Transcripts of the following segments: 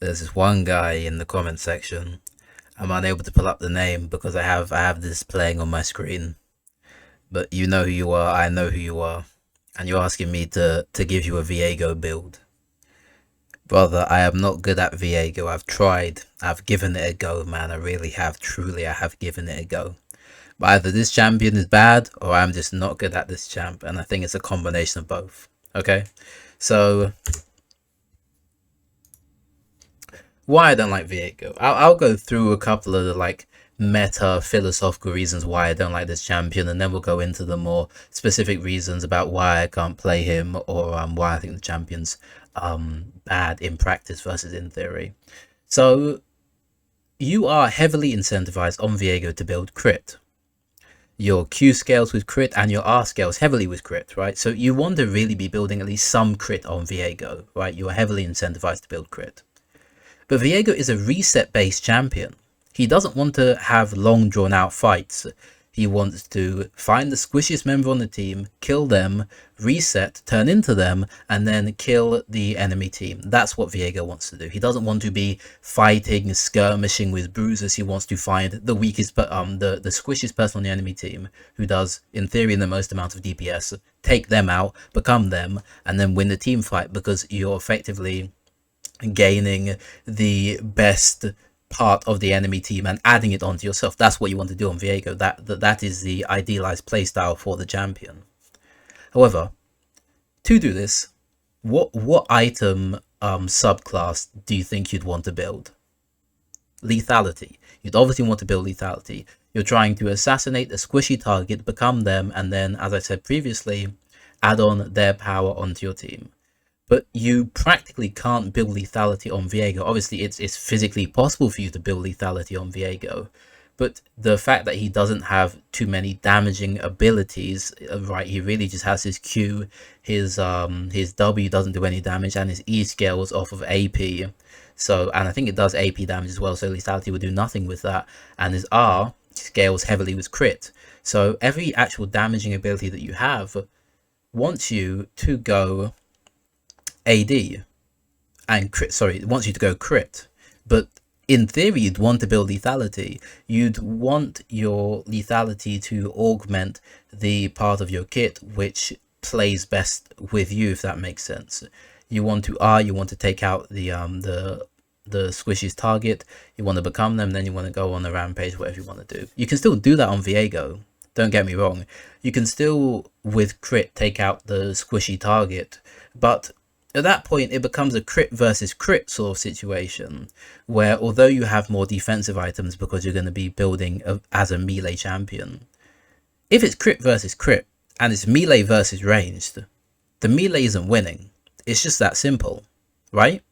There's this one guy in the comment section. I'm unable to pull up the name because I have this playing on my screen. But you know who you are, I know who you are. And you're asking me to give you a Viego build. Brother, I am not good at Viego. I've tried. I've given it a go, man. I really have. Truly, I have given it a go. But either this champion is bad or I'm just not good at this champ. And I think it's a combination of both. Okay? So why I don't like Viego. I'll go through a couple of the like meta philosophical reasons why I don't like this champion, and then we'll go into the more specific reasons about why I can't play him, or why I think the champion's bad in practice versus in theory. So you are heavily incentivized on Viego to build crit. Your Q scales with crit and your R scales heavily with crit, right? So you want to really be building at least some crit on Viego, right? You are heavily incentivized to build crit. But Viego is a reset-based champion. He doesn't want to have long drawn-out fights. He wants to find the squishiest member on the team, kill them, reset, turn into them, and then kill the enemy team. That's what Viego wants to do. He doesn't want to be fighting, skirmishing with bruisers. He wants to find the weakest, the squishiest person on the enemy team, who does, in theory, the most amount of DPS, take them out, become them, and then win the team fight, because you're effectively gaining the best part of the enemy team and adding it onto yourself. That's what you want to do on Viego. That is the idealized playstyle for the champion. However, to do this, what item subclass do you think you'd want to build? Lethality. You'd obviously want to build lethality. You're trying to assassinate a squishy target, become them, and then, as I said previously, add on their power onto your team. But you practically can't build lethality on Viego. Obviously, it's physically possible for you to build lethality on Viego, but the fact that he doesn't have too many damaging abilities, right? He really just has his Q, his W doesn't do any damage, and his E scales off of AP. So, and I think it does AP damage as well, so lethality would do nothing with that. And his R scales heavily with crit. So every actual damaging ability that you have wants you to go AD and crit. Sorry, it wants you to go crit. But in theory, you'd want to build lethality. You'd want your lethality to augment the part of your kit which plays best with you, if that makes sense. You want to you want to take out the squishy's target. You want to become them, then you want to go on a rampage, whatever you want to do. You can still do that on Viego. Don't get me wrong. You can still, with crit, take out the squishy target, but at that point, it becomes a crit versus crit sort of situation, where although you have more defensive items because you're going to be building as a melee champion, if it's crit versus crit and it's melee versus ranged, the melee isn't winning. It's just that simple, right?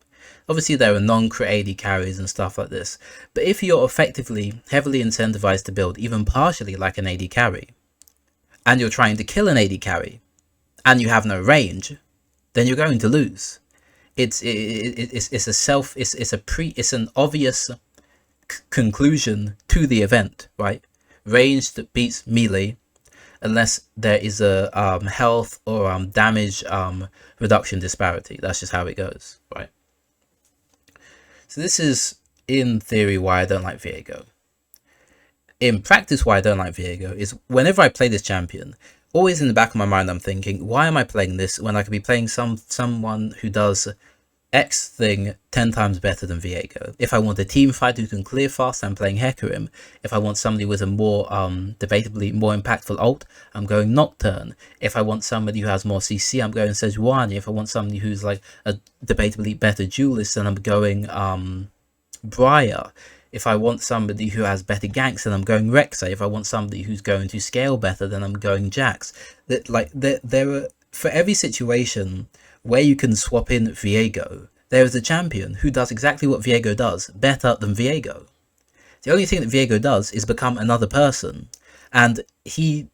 Obviously, there are non-crit AD carries and stuff like this, but if you're effectively heavily incentivized to build even partially like an AD carry, and you're trying to kill an AD carry, and you have no range, then you're going to lose. It's an obvious conclusion to the event, right? Ranged beats melee unless there is a health or damage reduction disparity. That's just how it goes, right? So this is, in theory, why I don't like Viego. In practice, why I don't like Viego is whenever I play this champion, always in the back of my mind, I'm thinking, why am I playing this when I could be playing someone who does X thing 10 times better than Viego? If I want a team fight who can clear fast, I'm playing Hecarim. If I want somebody with a more, debatably more impactful ult, I'm going Nocturne. If I want somebody who has more CC, I'm going Sejuani. If I want somebody who's like a debatably better duelist, then I'm going Briar. If I want somebody who has better ganks, then I'm going Rek'Sai. If I want somebody who's going to scale better, then I'm going Jax. There are, for every situation where you can swap in Viego, there is a champion who does exactly what Viego does, better than Viego. The only thing that Viego does is become another person, and he's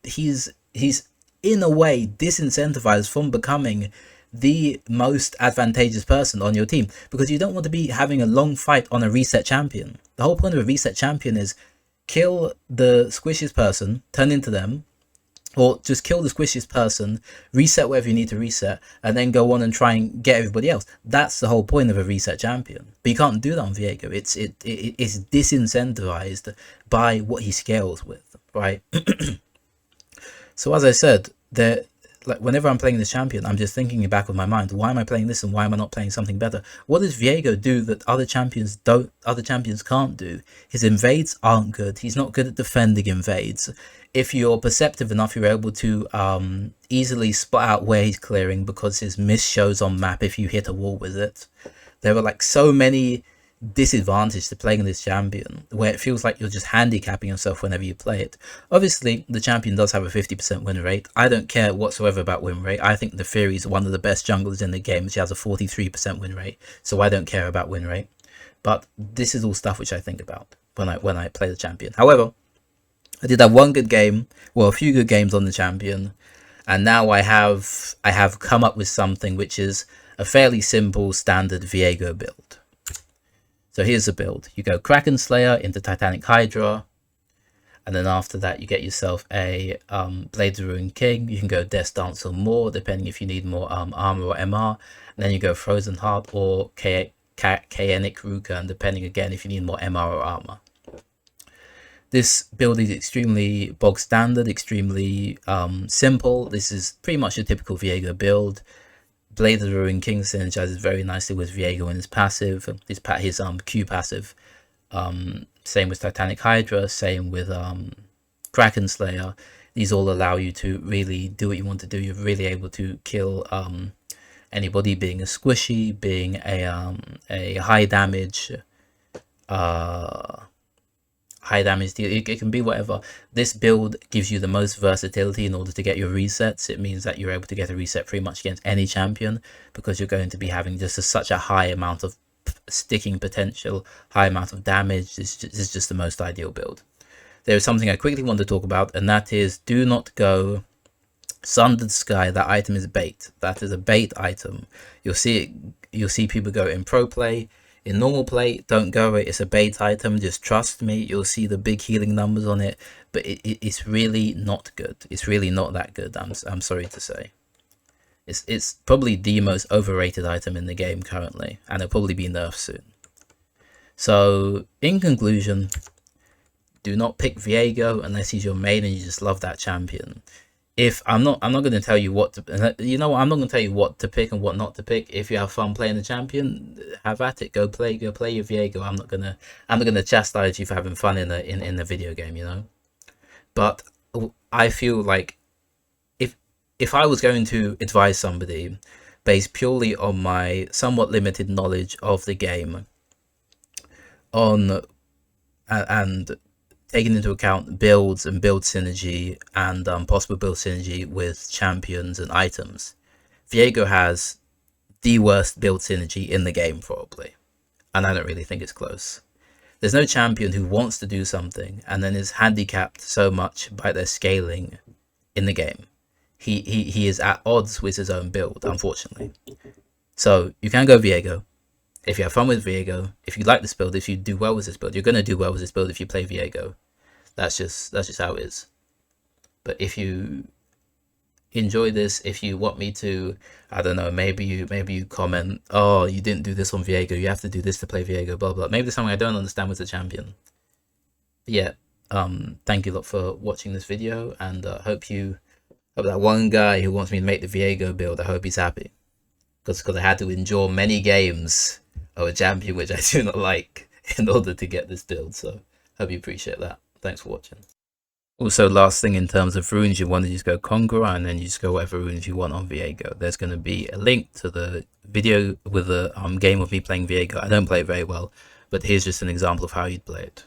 in a way disincentivized from becoming the most advantageous person on your team, because you don't want to be having a long fight on a reset champion. The whole point of a reset champion is kill the squishiest person, turn into them, Or just kill the squishiest person, reset whatever you need to reset, and then go on and try and get everybody else. That's the whole point of a reset champion. But you can't do that on Viego. It's disincentivized by what he scales with, right? So as I said, like whenever I'm playing this champion, I'm just thinking back of my mind, why am I playing this and why am I not playing something better? What does Viego do that other champions can't do? His invades aren't good. He's not good at defending invades. If you're perceptive enough, you're able to easily spot out where he's clearing because his miss shows on map if you hit a wall with it. There are like so many disadvantage to playing this champion where it feels like you're just handicapping yourself whenever you play it. Obviously the champion does have a 50% win rate. I don't care whatsoever about win rate. I think the Fury is one of the best junglers in the game. She has a 43% win rate, so I don't care about win rate. But this is all stuff which I think about when I play the champion. However, I did have one good game, well, a few good games on the champion, and now I have come up with something which is a fairly simple standard Viego build. So here's the build. You go Kraken Slayer into Titanic Hydra, and then after that you get yourself a Blades of Ruin King. You can go Death Dance or more, depending if you need more armor or MR. And then you go Frozen Heart or Chaotic Ruka, depending again if you need more MR or armor. This build is extremely bog standard, extremely simple. This is pretty much a typical Viego build. Blades of the Ruin King synergizes very nicely with Viego in his passive, his Q passive. Same with Titanic Hydra, same with Kraken Slayer. These all allow you to really do what you want to do. You're really able to kill anybody, being a squishy, being a high damage deal. It can be whatever. This build gives you the most versatility in order to get your resets. It means that you're able to get a reset pretty much against any champion because you're going to be having just such a high amount of sticking potential, high amount of damage. This is just the most ideal build. There is something I quickly want to talk about, and that is do not go Sundered Sky. That item is bait. That is a bait item. You'll see people go in pro play. In normal play, don't go it. It's a bait item. Just trust me. You'll see the big healing numbers on it, but it's really not good. It's really not that good. I'm sorry to say. It's probably the most overrated item in the game currently, and it'll probably be nerfed soon. So, in conclusion, do not pick Viego unless he's your main and you just love that champion. If I'm not going to tell you what to, you know what, I'm not going to tell you what to pick and what not to pick. If you have fun playing the champion, have at it. Go play your Viego. I'm not gonna chastise you for having fun in the video game, you know. But I feel like if I was going to advise somebody based purely on my somewhat limited knowledge of the game, and taking into account builds and build synergy and possible build synergy with champions and items, Viego has the worst build synergy in the game probably, and I don't really think it's close. There's no champion who wants to do something and then is handicapped so much by their scaling in the game. He is at odds with his own build, unfortunately. So you can go Viego. If you have fun with Viego, if you like this build, if you do well with this build, you're going to do well with this build if you play Viego. That's just how it is. But if you enjoy this, if you want me to, I don't know, maybe you comment, oh, you didn't do this on Viego, you have to do this to play Viego, blah blah. Maybe there's something I don't understand with the champion. But yeah, thank you a lot for watching this video, and hope that one guy who wants me to make the Viego build, I hope he's happy. Because I had to endure many games of a champion which I do not like in order to get this build, so hope you appreciate that. Thanks for watching. Also, last thing in terms of runes, you want to just go Conqueror and then you just go whatever runes you want on Viego. There's going to be a link to the video with the game of me playing Viego. I don't play it very well, but here's just an example of how you'd play it.